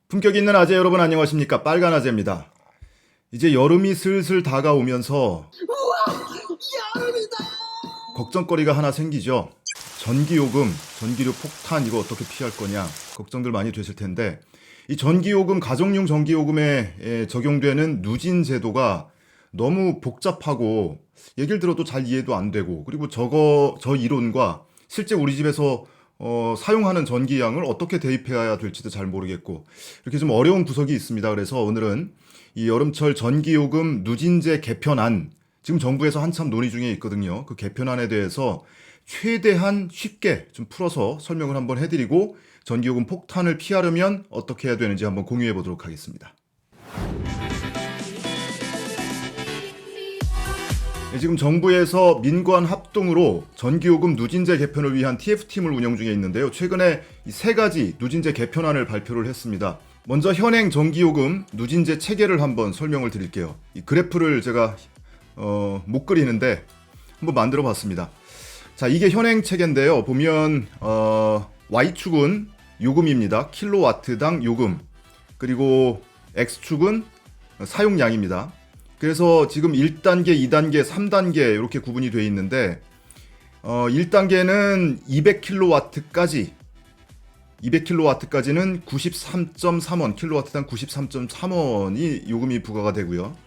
품격 있는 아재 여러분 안녕하십니까? 빨간 아재입니다. 이제 여름이 슬슬 다가오면서 걱정거리가 하나 생기죠. 전기요금, 전기료 폭탄 이거 어떻게 피할 거냐 걱정들 많이 되실 텐데 이 전기요금, 가정용 전기요금에 적용되는 누진 제도가 너무 복잡하고 얘기를 들어도 잘 이해도 안 되고 그리고 저 이론과 실제 우리 집에서 사용하는 전기량을 어떻게 대입해야 될지도 잘 모르겠고 이렇게 좀 어려운 구석이 있습니다. 그래서 오늘은 이 여름철 전기요금 누진제 개편안 지금 정부에서 한참 논의 중에 있거든요. 그 개편안에 대해서 최대한 쉽게 좀 풀어서 설명을 한번 해드리고 전기요금 폭탄을 피하려면 어떻게 해야 되는지 한번 공유해 보도록 하겠습니다. 지금 정부에서 민관 합동으로 전기요금 누진제 개편을 위한 TF팀을 운영 중에 있는데요. 최근에 이 세 가지 누진제 개편안을 발표를 했습니다. 먼저 현행 전기요금 누진제 체계를 한번 설명을 드릴게요. 이 그래프를 제가 못 그리는데 한번 만들어 봤습니다. 자, 이게 현행 체계인데요. 보면 Y축은 요금입니다. 킬로와트당 요금. 그리고 X축은 사용량입니다. 그래서 지금 1단계, 2단계, 3단계 이렇게 구분이 되어 있는데 1단계는 200kW까지는 93.3원, 킬로와트당 93.3원이 요금이 부과가 되고요.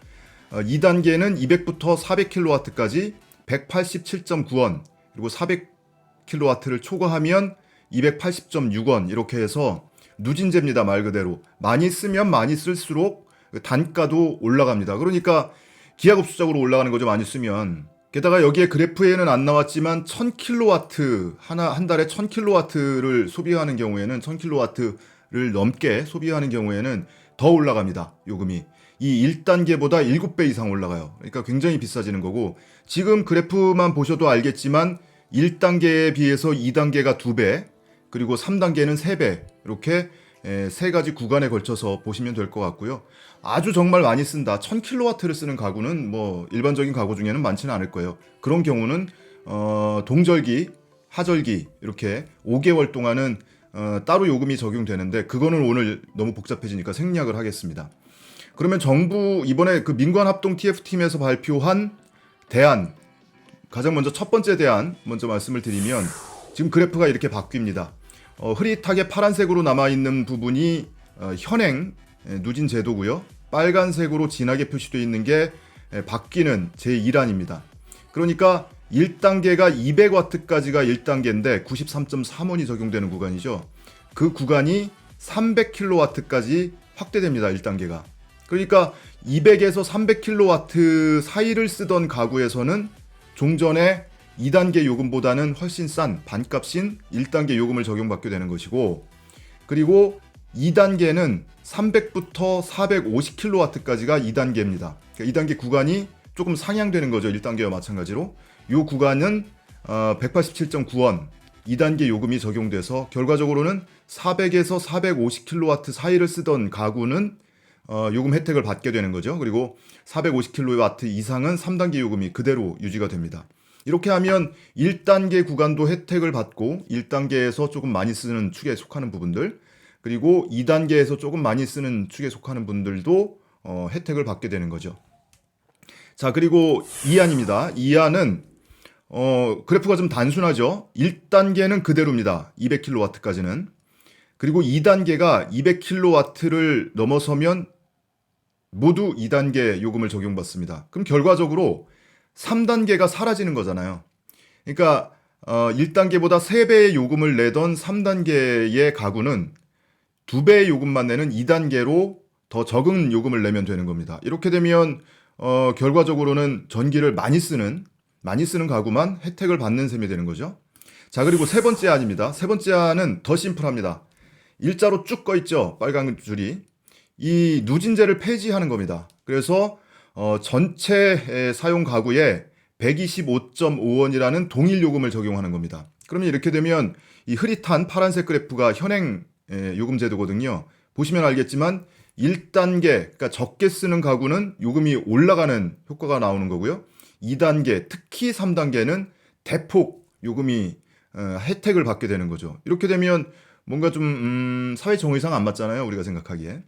2단계는 200부터 400kW까지 187.9원, 그리고 400kW를 초과하면 280.6원 이렇게 해서 누진제입니다. 말 그대로. 많이 쓰면 많이 쓸수록 단가도 올라갑니다. 그러니까 기하급수적으로 올라가는 거죠. 많이 쓰면. 게다가 여기에 그래프에는 안 나왔지만 1000kW 한 달에 1000kW를 소비하는 경우에는 1000kW를 넘게 소비하는 경우에는 더 올라갑니다. 요금이. 이 1단계보다 7배 이상 올라가요. 그러니까 굉장히 비싸지는 거고 지금 그래프만 보셔도 알겠지만 1단계에 비해서 2단계가 2배 그리고 3단계는 3배 이렇게 세 가지 구간에 걸쳐서 보시면 될 것 같고요. 아주 정말 많이 쓴다. 1000kW를 쓰는 가구는 뭐 일반적인 가구 중에는 많지는 않을 거예요. 그런 경우는 동절기, 하절기 이렇게 5개월 동안은 따로 요금이 적용되는데 그거는 오늘 너무 복잡해지니까 생략을 하겠습니다. 그러면 정부 이번에 그 민관합동 TF팀에서 발표한 대안, 가장 먼저 첫 번째 대안 먼저 말씀을 드리면 지금 그래프가 이렇게 바뀝니다. 흐릿하게 파란색으로 남아있는 부분이 현행 누진 제도고요. 빨간색으로 진하게 표시되어 있는 게 바뀌는 제1안입니다. 그러니까 1단계가 200W까지가 1단계인데 93.3원이 적용되는 구간이죠. 그 구간이 300kW까지 확대됩니다. 1단계가. 그러니까 200에서 300kW 사이를 쓰던 가구에서는 종전에 2단계 요금보다는 훨씬 싼 반값인 1단계 요금을 적용받게 되는 것이고 그리고 2단계는 300부터 450kW까지가 2단계입니다. 그러니까 2단계 구간이 조금 상향되는 거죠. 1단계와 마찬가지로. 이 구간은 187.9원 2단계 요금이 적용돼서 결과적으로는 400에서 450kW 사이를 쓰던 가구는 요금 혜택을 받게 되는 거죠. 그리고 450kW 이상은 3단계 요금이 그대로 유지가 됩니다. 이렇게 하면 1단계 구간도 혜택을 받고 1단계에서 조금 많이 쓰는 축에 속하는 부분들 그리고 2단계에서 조금 많이 쓰는 축에 속하는 분들도 혜택을 받게 되는 거죠. 자, 그리고 2안입니다. 2안은 그래프가 좀 단순하죠. 1단계는 그대로입니다. 200kW까지는. 그리고 2단계가 200kW를 넘어서면 모두 2단계 요금을 적용받습니다. 그럼 결과적으로 3단계가 사라지는 거잖아요. 그러니까 1단계보다 3배의 요금을 내던 3단계의 가구는 2배의 요금만 내는 2단계로 더 적은 요금을 내면 되는 겁니다. 이렇게 되면 결과적으로는 전기를 많이 쓰는 가구만 혜택을 받는 셈이 되는 거죠. 자, 그리고 세 번째 안입니다. 세 번째 안은 더 심플합니다. 일자로 쭉 꺼 있죠. 빨간 줄이. 이 누진제를 폐지하는 겁니다. 그래서 전체 사용 가구에 125.5원이라는 동일 요금을 적용하는 겁니다. 그러면 이렇게 되면 이 흐릿한 파란색 그래프가 현행 요금 제도거든요. 보시면 알겠지만 1단계, 그러니까 적게 쓰는 가구는 요금이 올라가는 효과가 나오는 거고요. 2단계, 특히 3단계는 대폭 요금이 혜택을 받게 되는 거죠. 이렇게 되면 뭔가 좀 사회 정의상 안 맞잖아요. 우리가 생각하기에.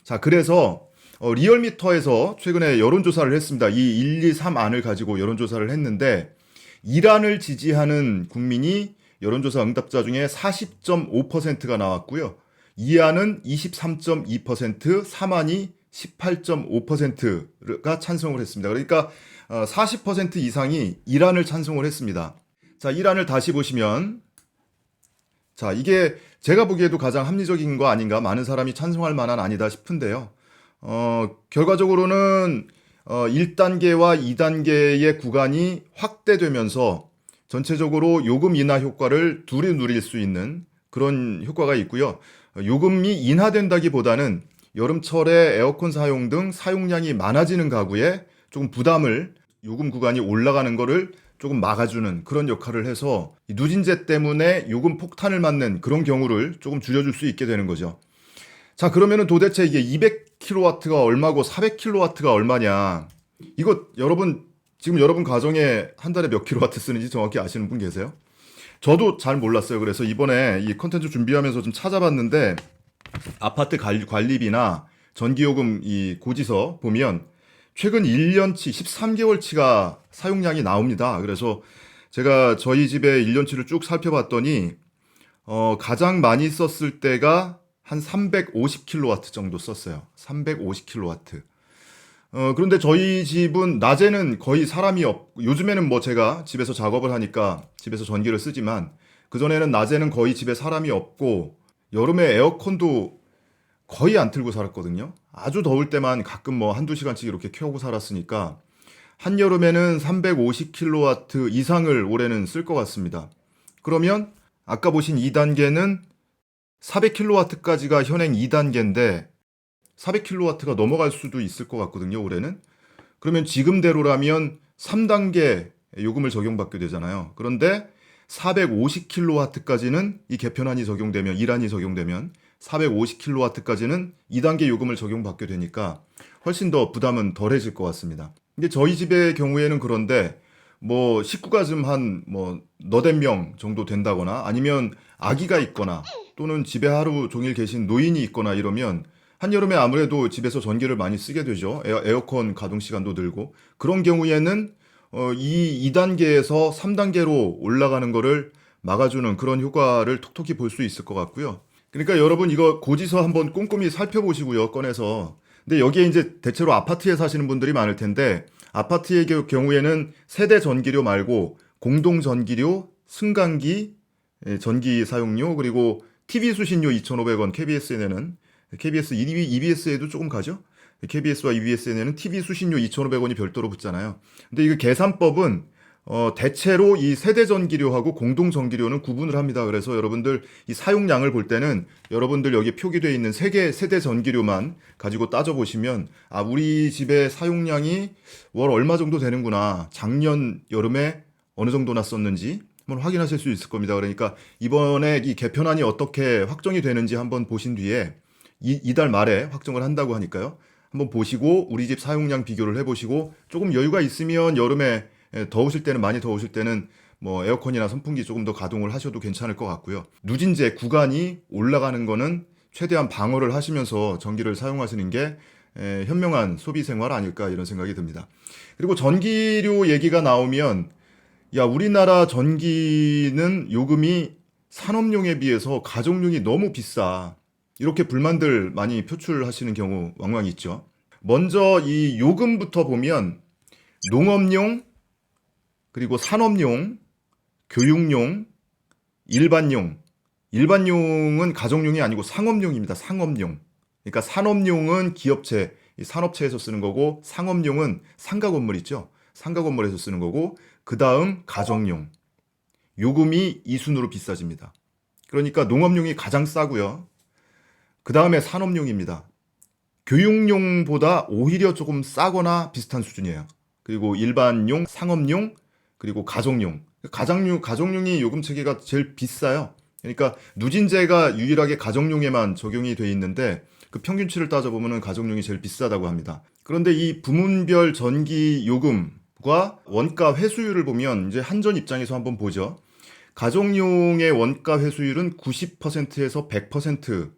자, 그래서 리얼미터에서 최근에 여론조사를 했습니다. 이 1, 2, 3 안을 가지고 여론조사를 했는데 이란을 지지하는 국민이 여론조사 응답자 중에 40.5%가 나왔고요. 이안은 23.2%, 삼안이 18.5%가 찬성을 했습니다. 그러니까 40% 이상이 이란을 찬성을 했습니다. 자, 이란을 다시 보시면 자, 이게 제가 보기에도 가장 합리적인 거 아닌가, 많은 사람이 찬성할 만한 아니다 싶은데요. 결과적으로는 1단계와 2단계의 구간이 확대되면서 전체적으로 요금 인하 효과를 둘이 누릴 수 있는 그런 효과가 있고요. 요금이 인하된다기보다는 여름철에 에어컨 사용 등 사용량이 많아지는 가구에 조금 부담을 요금 구간이 올라가는 거를 조금 막아주는 그런 역할을 해서 누진제 때문에 요금 폭탄을 맞는 그런 경우를 조금 줄여줄 수 있게 되는 거죠. 자, 그러면은 도대체 이게 200kW가 얼마고 400kW가 얼마냐? 이거 지금 여러분 가정에 한 달에 몇 킬로와트 쓰는지 정확히 아시는 분 계세요? 저도 잘 몰랐어요. 그래서 이번에 이 컨텐츠 준비하면서 좀 찾아봤는데 아파트 관리비나 전기요금 이 고지서 보면 최근 1년치, 13개월치가 사용량이 나옵니다. 그래서 제가 저희 집의 1년치를 쭉 살펴봤더니 가장 많이 썼을 때가 한 350kW 정도 썼어요. 350kW. 그런데 저희 집은 낮에는 거의 사람이 요즘에는 뭐 제가 집에서 작업을 하니까 집에서 전기를 쓰지만 그전에는 낮에는 거의 집에 사람이 없고 여름에 에어컨도 거의 안 틀고 살았거든요. 아주 더울 때만 가끔 뭐 한두 시간씩 이렇게 켜고 살았으니까 한여름에는 350kW 이상을 올해는 쓸 것 같습니다. 그러면 아까 보신 2단계는 400kW까지가 현행 2단계인데 400kW가 넘어갈 수도 있을 것 같거든요, 올해는. 그러면 지금대로라면 3단계 요금을 적용받게 되잖아요. 그런데 450kW까지는 이 개편안이 적용되면, 이란이 적용되면 450kW까지는 2단계 요금을 적용받게 되니까 훨씬 더 부담은 덜해질 것 같습니다. 근데 저희 집의 경우에는 그런데 뭐 식구가 좀 한 뭐 너댓 명 정도 된다거나 아니면 아기가 있거나 또는 집에 하루 종일 계신 노인이 있거나 이러면 한여름에 아무래도 집에서 전기를 많이 쓰게 되죠. 에어컨 가동 시간도 늘고. 그런 경우에는 이 2단계에서 3단계로 올라가는 거를 막아주는 그런 효과를 톡톡히 볼 수 있을 것 같고요. 그러니까 여러분 이거 고지서 한번 꼼꼼히 살펴보시고요. 꺼내서. 근데 여기에 이제 대체로 아파트에 사시는 분들이 많을 텐데 아파트의 경우에는 세대 전기료 말고 공동 전기료, 승강기, 전기 사용료 그리고 TV 수신료 2,500원 KBS에 내는 KBS, EBS에도 조금 가죠? KBS와 EBS에 내는 TV 수신료 2,500원이 별도로 붙잖아요. 근데 이거 계산법은 대체로 이 세대 전기료하고 공동 전기료는 구분을 합니다. 그래서 여러분들 이 사용량을 볼 때는 여러분들 여기 표기되어 있는 세대 전기료만 가지고 따져보시면 아, 우리 집의 사용량이 월 얼마 정도 되는구나. 작년 여름에 어느 정도나 썼는지 한번 확인하실 수 있을 겁니다. 그러니까 이번에 이 개편안이 어떻게 확정이 되는지 한번 보신 뒤에 이달 말에 확정을 한다고 하니까요. 한번 보시고 우리 집 사용량 비교를 해보시고 조금 여유가 있으면 여름에 더우실 때는 많이 더우실 때는 뭐 에어컨이나 선풍기 조금 더 가동을 하셔도 괜찮을 것 같고요. 누진제 구간이 올라가는 거는 최대한 방어를 하시면서 전기를 사용하시는 게 현명한 소비 생활 아닐까 이런 생각이 듭니다. 그리고 전기료 얘기가 나오면 야, 우리나라 전기는 요금이 산업용에 비해서 가정용이 너무 비싸. 이렇게 불만들 많이 표출하시는 경우 왕왕 있죠. 먼저 이 요금부터 보면 농업용, 그리고 산업용, 교육용, 일반용. 일반용은 가정용이 아니고 상업용입니다. 상업용. 그러니까 산업용은 기업체, 산업체에서 쓰는 거고 상업용은 상가 건물 있죠. 상가 건물에서 쓰는 거고 그 다음 가정용. 요금이 이 순으로 비싸집니다. 그러니까 농업용이 가장 싸고요. 그 다음에 산업용입니다. 교육용보다 오히려 조금 싸거나 비슷한 수준이에요. 그리고 일반용, 상업용, 그리고 가정용. 가정용이 요금 체계가 제일 비싸요. 그러니까 누진제가 유일하게 가정용에만 적용이 돼 있는데 그 평균치를 따져보면 가정용이 제일 비싸다고 합니다. 그런데 이 부문별 전기 요금과 원가 회수율을 보면 이제 한전 입장에서 한번 보죠. 가정용의 원가 회수율은 90%에서 100%,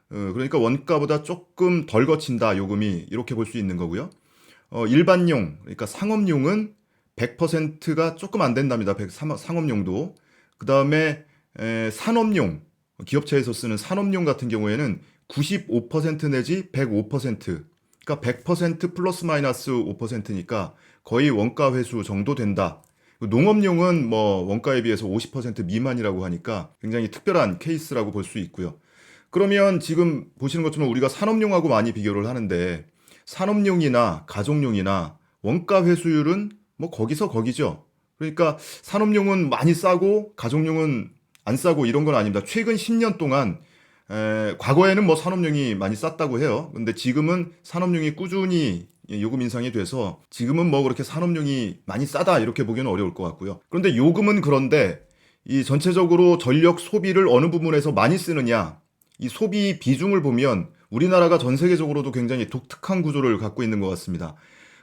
그러니까 원가보다 조금 덜 거친다 요금이, 이렇게 볼 수 있는 거고요. 일반용, 그러니까 상업용은 100%가 조금 안 된답니다. 상업용도. 그 다음에 산업용, 기업체에서 쓰는 산업용 같은 경우에는 95% 내지 105%, 그러니까 100% 플러스 마이너스 5%니까 거의 원가 회수 정도 된다. 농업용은 뭐 원가에 비해서 50% 미만이라고 하니까 굉장히 특별한 케이스라고 볼 수 있고요. 그러면 지금 보시는 것처럼 우리가 산업용하고 많이 비교를 하는데, 산업용이나 가정용이나 원가 회수율은 뭐 거기서 거기죠. 그러니까 산업용은 많이 싸고 가정용은 안 싸고 이런 건 아닙니다. 최근 10년 동안 과거에는 뭐 산업용이 많이 쌌다고 해요. 근데 지금은 산업용이 꾸준히 요금 인상이 돼서 지금은 뭐 그렇게 산업용이 많이 싸다 이렇게 보기는 어려울 것 같고요. 그런데 요금은 그런데 이 전체적으로 전력 소비를 어느 부분에서 많이 쓰느냐, 이 소비 비중을 보면 우리나라가 전 세계적으로도 굉장히 독특한 구조를 갖고 있는 것 같습니다.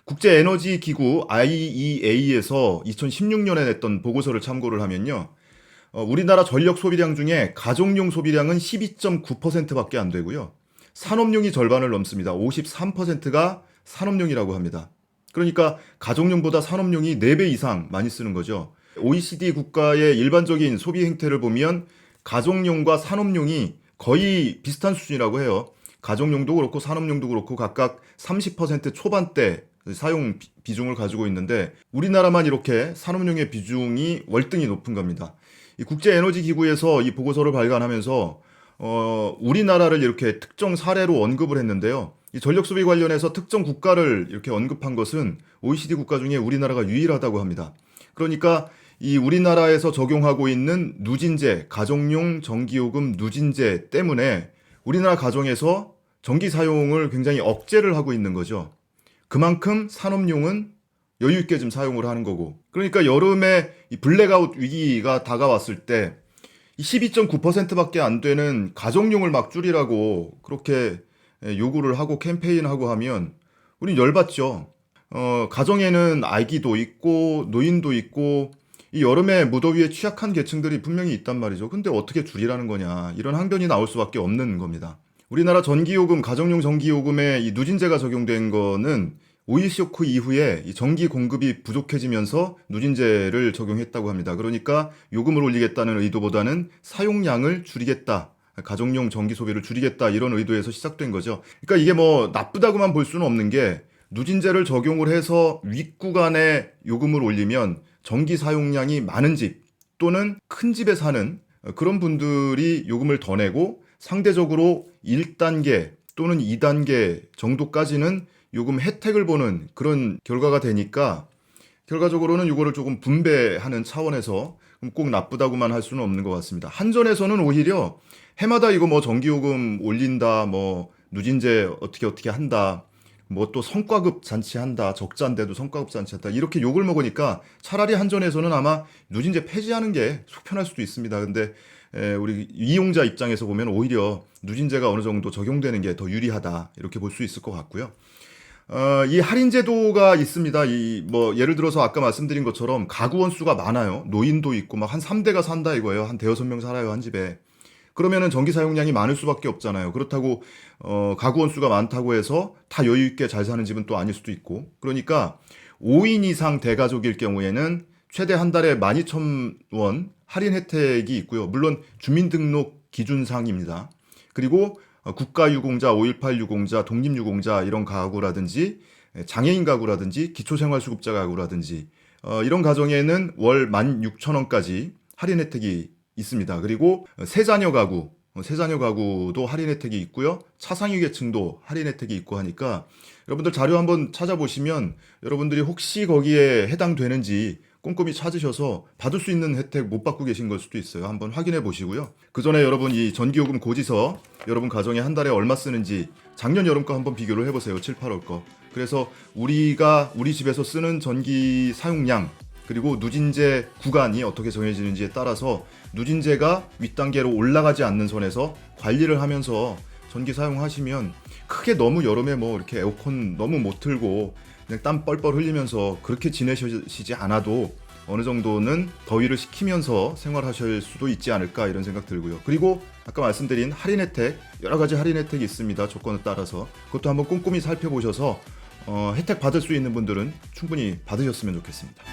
국제에너지기구 IEA에서 2016년에 냈던 보고서를 참고를 하면요. 우리나라 전력 소비량 중에 가정용 소비량은 12.9%밖에 안 되고요. 산업용이 절반을 넘습니다. 53%가 산업용이라고 합니다. 그러니까 가정용보다 산업용이 4배 이상 많이 쓰는 거죠. OECD 국가의 일반적인 소비 행태를 보면 가정용과 산업용이 거의 비슷한 수준이라고 해요. 가정용도 그렇고 산업용도 그렇고 각각 30% 초반대 사용 비중을 가지고 있는데 우리나라만 이렇게 산업용의 비중이 월등히 높은 겁니다. 이 국제에너지기구에서 이 보고서를 발간하면서 우리나라를 이렇게 특정 사례로 언급을 했는데요. 이 전력 소비 관련해서 특정 국가를 이렇게 언급한 것은 OECD 국가 중에 우리나라가 유일하다고 합니다. 그러니까 이 우리나라에서 적용하고 있는 누진제, 가정용 전기요금 누진제 때문에 우리나라 가정에서 전기 사용을 굉장히 억제를 하고 있는 거죠. 그만큼 산업용은 여유 있게 좀 사용을 하는 거고. 그러니까 여름에 이 블랙아웃 위기가 다가왔을 때 이 12.9%밖에 안 되는 가정용을 막 줄이라고 그렇게 요구를 하고 캠페인하고 하면 우린 열받죠. 가정에는 아기도 있고 노인도 있고 이 여름에 무더위에 취약한 계층들이 분명히 있단 말이죠. 근데 어떻게 줄이라는 거냐, 이런 항변이 나올 수밖에 없는 겁니다. 우리나라 전기요금, 가정용 전기요금에 이 누진제가 적용된 거는 오일 쇼크 이후에 이 전기 공급이 부족해지면서 누진제를 적용했다고 합니다. 그러니까 요금을 올리겠다는 의도보다는 사용량을 줄이겠다, 가정용 전기 소비를 줄이겠다, 이런 의도에서 시작된 거죠. 그러니까 이게 뭐 나쁘다고만 볼 수는 없는 게, 누진제를 적용을 해서 윗구간에 요금을 올리면 전기 사용량이 많은 집 또는 큰 집에 사는 그런 분들이 요금을 더 내고, 상대적으로 1단계 또는 2단계 정도까지는 요금 혜택을 보는 그런 결과가 되니까, 결과적으로는 이거를 조금 분배하는 차원에서 꼭 나쁘다고만 할 수는 없는 것 같습니다. 한전에서는 오히려 해마다 이거 뭐 전기요금 올린다, 뭐 누진제 어떻게 한다, 뭐 또 성과급 잔치한다, 적자인데도 성과급 잔치한다, 이렇게 욕을 먹으니까 차라리 한전에서는 아마 누진제 폐지하는 게 속편할 수도 있습니다. 근데 우리 이용자 입장에서 보면 오히려 누진제가 어느 정도 적용되는 게 더 유리하다, 이렇게 볼 수 있을 것 같고요. 이 할인 제도가 있습니다. 이 뭐 예를 들어서 아까 말씀드린 것처럼 가구 원수가 많아요. 노인도 있고 막 한 3대가 산다 이거예요. 한 대여섯 명 살아요, 한 집에. 그러면은 전기 사용량이 많을 수밖에 없잖아요. 그렇다고 가구 원수가 많다고 해서 다 여유 있게 잘 사는 집은 또 아닐 수도 있고. 그러니까 5인 이상 대가족일 경우에는 최대 한 달에 12,000원 할인 혜택이 있고요. 물론 주민등록 기준상입니다. 그리고 국가유공자, 5.18 유공자, 독립유공자 이런 가구라든지 장애인 가구라든지 기초생활수급자 가구라든지 이런 가정에는 월 16,000원까지 할인 혜택이 있습니다. 그리고 세자녀 가구도 할인 혜택이 있고요. 차상위 계층도 할인 혜택이 있고 하니까 여러분들 자료 한번 찾아보시면 여러분들이 혹시 거기에 해당되는지 꼼꼼히 찾으셔서 받을 수 있는 혜택 못 받고 계신 걸 수도 있어요. 한번 확인해 보시고요. 그 전에 여러분 이 전기요금 고지서 여러분 가정에 한 달에 얼마 쓰는지 작년 여름 거 한번 비교를 해보세요. 7, 8월 거. 그래서 우리 집에서 쓰는 전기 사용량, 그리고 누진제 구간이 어떻게 정해지는지에 따라서 누진제가 윗단계로 올라가지 않는 선에서 관리를 하면서 전기 사용하시면 크게 너무 여름에 뭐 이렇게 에어컨 너무 못 틀고 그냥 땀 뻘뻘 흘리면서 그렇게 지내시지 않아도 어느 정도는 더위를 식히면서 생활하실 수도 있지 않을까 이런 생각 들고요. 그리고 아까 말씀드린 할인 혜택, 여러 가지 할인 혜택이 있습니다. 조건에 따라서 그것도 한번 꼼꼼히 살펴보셔서 혜택 받을 수 있는 분들은 충분히 받으셨으면 좋겠습니다.